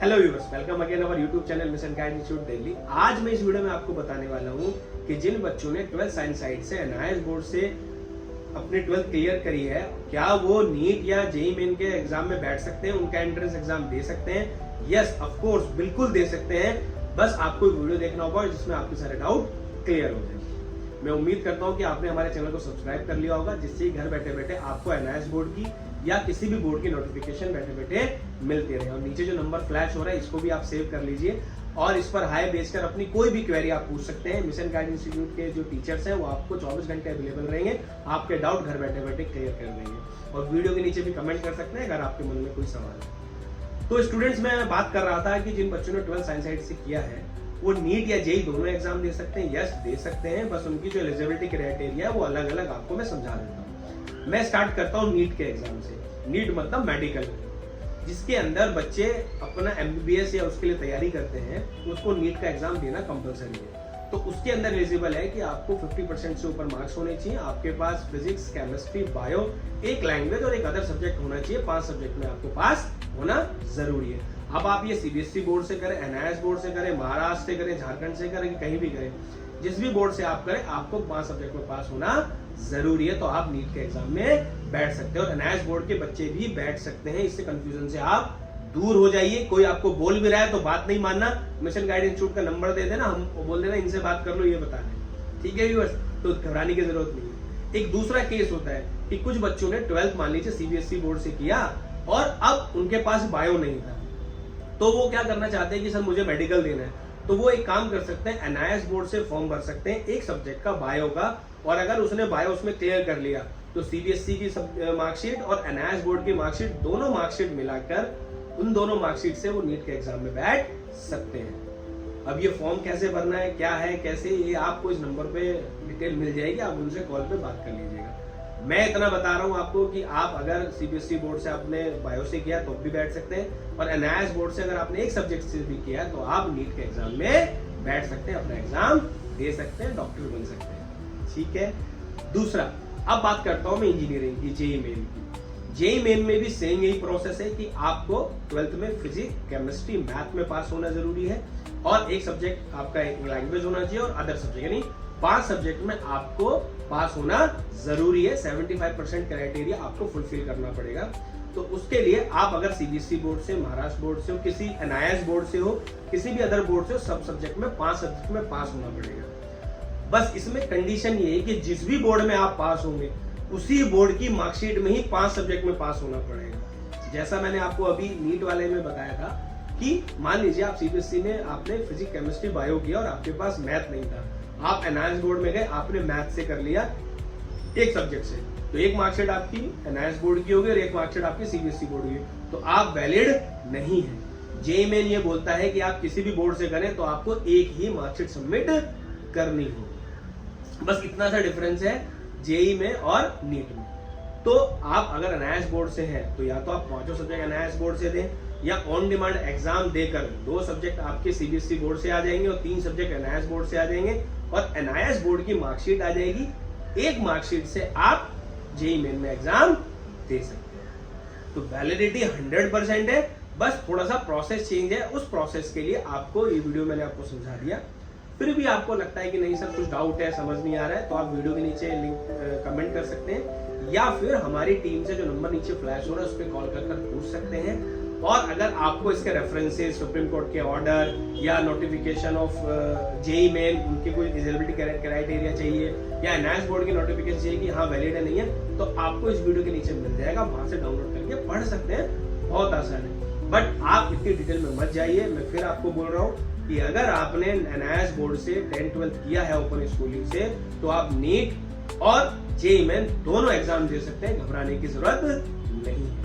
Hello viewers, welcome again our YouTube channel mission guide institute Delhi. आज मैं इस video में आपको बताने वाला हूं कि जिन बच्चों ने 12th साइंस साइड से एनआईएस बोर्ड से अपनी 12th क्लियर करी है, क्या वो नीट या जेईई मेन के एग्जाम में बैठ सकते हैं, उनका एंट्रेंस एग्जाम दे सकते हैं? यस, ऑफ कोर्स, बिल्कुल दे सकते हैं। बस आपको वीडियो देखना होगा जिसमें आपके सारे डाउट क्लियर हो जाए। मैं उम्मीद करता हूं कि आपने हमारे चैनल को सब्सक्राइब कर लिया होगा, जिससे घर बैठे बैठे आपको एनआईएस बोर्ड की या किसी भी बोर्ड की नोटिफिकेशन बैठे बैठे मिलती रहे। और नीचे जो नंबर फ्लैश हो रहा है इसको भी आप सेव कर लीजिए और इस पर हाई बेस कर अपनी कोई भी क्वेरी आप पूछ सकते हैं। मिशन गाइड इंस्टीट्यूट के जो टीचर्स हैं वो आपको 24 घंटे अवेलेबल रहेंगे, आपके डाउट घर बैठे बैठे क्लियर कर देंगे। और वीडियो के नीचे भी कमेंट कर सकते हैं अगर आपके मन में कोई सवाल है। तो स्टूडेंट्स, मैं बात कर रहा था कि जिन बच्चों ने 12th साइंस साइड से किया है वो नीट या जेईई दोनों एग्जाम दे सकते हैं। यस, दे सकते हैं, बस उनकी जो एलिजिबिलिटी क्राइटेरिया है वो अलग अलग आपको मैं समझा देता हूँ। मैं स्टार्ट करता हूँ नीट के एग्जाम से। नीट मतलब मेडिकल, जिसके अंदर बच्चे अपना एमबीबीएस या उसके लिए तैयारी करते हैं, उसको नीट का एग्जाम देना कंपलसरी है। तो उसके अंदर एलिजिबल है कि आपको 50% से ऊपर मार्क्स होने चाहिए, आपके पास फिजिक्स, केमिस्ट्री, बायो, एक लैंग्वेज और एक अदर सब्जेक्ट होना चाहिए। 5 सब्जेक्ट में आपको पास होना जरूरी है। अब आप ये सीबीएसई बोर्ड से करें, एनआईएस बोर्ड से करें, महाराष्ट्र से करें, झारखंड से करें, कहीं भी करें, जिस भी बोर्ड से आप करें, आपको 5 सब्जेक्ट में पास होना जरूरी है। तो आप नीट के एग्जाम में बैठ सकते हैं और एनआईएस बोर्ड के बच्चे भी बैठ सकते हैं। इससे कंफ्यूजन से आप दूर हो जाइए। कोई आपको बोल भी रहा है तो बात नहीं मानना, मिशन गाइड इंस्टीट्यूट का नंबर दे देना, हम बोल देना इनसे बात कर लो, ये बता दें, ठीक है व्यूअर्स? तो घबराने की जरूरत नहीं है। एक दूसरा केस होता है कि कुछ बच्चों ने 12th मान लीजिए सीबीएसई बोर्ड से किया और अब उनके पास बायो नहीं था, तो वो क्या करना चाहते हैं कि सर मुझे मेडिकल देना है। तो वो एक काम कर सकते हैं, एनआईएस बोर्ड से फॉर्म भर सकते हैं एक सब्जेक्ट का, बायो का, और अगर उसने बायो उसमें क्लियर कर लिया तो सीबीएसई की मार्कशीट और एनआईएस बोर्ड की मार्कशीट, दोनों मार्कशीट मिलाकर उन दोनों मार्कशीट से वो नीट के एग्जाम में बैठ सकते हैं। अब ये फॉर्म कैसे भरना है, क्या है, कैसे, ये आपको इस नंबर पे डिटेल मिल जाएगी, आप उनसे कॉल पे बात कर लीजिएगा। मैं इतना बता रहा हूँ आपको कि आप अगर सीबीएसई बोर्ड से आपने बायो से किया तो भी बैठ सकते हैं, और एनआईएस बोर्ड से अगर आपने एक सब्जेक्ट से भी किया तो आप नीट के एग्जाम में बैठ सकते हैं, अपना एग्जाम दे सकते हैं, डॉक्टर बन सकते हैं, ठीक है। दूसरा, अब बात करता हूं मैं इंजीनियरिंग की, जेईई मेन की। जेईई मेन में भी सेम यही प्रोसेस है कि आपको 12th में फिजिक्स, केमिस्ट्री, मैथ में पास होना जरूरी है, और एक सब्जेक्ट आपका एक लैंग्वेज होना चाहिए और अदर सब्जेक्ट, यानी 5 सब्जेक्ट में आपको पास होना जरूरी है। 75% क्राइटेरिया आपको फुलफिल करना पड़ेगा। तो उसके लिए आप अगर सीबीएसई बोर्ड से, महाराष्ट्र बोर्ड से हो, किसी एनआईएस बोर्ड से हो, किसी भी अदर बोर्ड से हो, सब सब्जेक्ट में 5 सब्जेक्ट में पास होना पड़ेगा। बस इसमें कंडीशन ये है कि जिस भी बोर्ड में आप पास होंगे उसी बोर्ड की मार्कशीट में ही 5 सब्जेक्ट में पास होना पड़ेगा। जैसा मैंने आपको अभी नीट वाले में बताया था कि मान लीजिए आप सीबीएसई में आपने फिजिक्स, केमिस्ट्री, बायो किया और आपके पास मैथ नहीं था, आप एनआईएस बोर्ड में गए, आपने मैथ से कर लिया एक सब्जेक्ट से, तो एक मार्कशीट आपकी एनआईएस बोर्ड की होगी और एक मार्कशीट आपकी सीबीएसई बोर्ड की, तो आप वैलिड नहीं है। जेईई मेन ये बोलता है कि आप किसी भी बोर्ड से करें तो आपको एक ही मार्कशीट सबमिट करनी हो। बस इतना सा डिफरेंस है जेईई में और नीट में। तो आप अगर एनआईएस बोर्ड से हैं तो या तो आप 5 सब्जेक्ट एनआईएस बोर्ड से दें, या ऑन डिमांड एग्जाम देकर 2 सब्जेक्ट आपके सीबीएसई बोर्ड से आ जाएंगे और 3 सब्जेक्ट एनआईएस बोर्ड से आ जाएंगे, और एनआईएस बोर्ड की मार्कशीट आ जाएगी। एक मार्कशीट से आप जेईई मेन में एग्जाम दे सकते हैं। तो वैलिडिटी 100% है, बस थोड़ा सा प्रोसेस चेंज है। उस प्रोसेस के लिए आपको ये वीडियो मैंने आपको समझा दिया। फिर भी आपको लगता है कि नहीं सर कुछ डाउट है, समझ नहीं आ रहा है, तो आप वीडियो के नीचे लिंक कमेंट कर सकते हैं, या फिर हमारी टीम से जो नंबर नीचे फ्लैश हो रहा है उस पर कॉल कर पूछ सकते हैं। और अगर आपको इसके रेफरेंसेस, सुप्रीम कोर्ट के ऑर्डर या नोटिफिकेशन ऑफ जेईई मेन, उनकी कोई एलिजिबिलिटी क्राइटेरिया चाहिए, या एनआईएस बोर्ड की नोटिफिकेशन चाहिए कि हाँ वैलिड है नहीं है, तो आपको इस वीडियो के नीचे मिल जाएगा, वहां से डाउनलोड करके पढ़ सकते हैं, बहुत आसान है। बट आप इतनी डिटेल में मत जाइए। मैं फिर आपको बोल रहा हूँ कि अगर आपने एनआईएस बोर्ड से 10th 12th किया है ओपन स्कूलिंग से, तो आप नीट और जेईई मेन दोनों एग्जाम दे सकते हैं, घबराने की जरूरत नहीं है।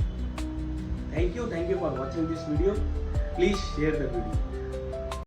Thank you for watching this video. Please share the video.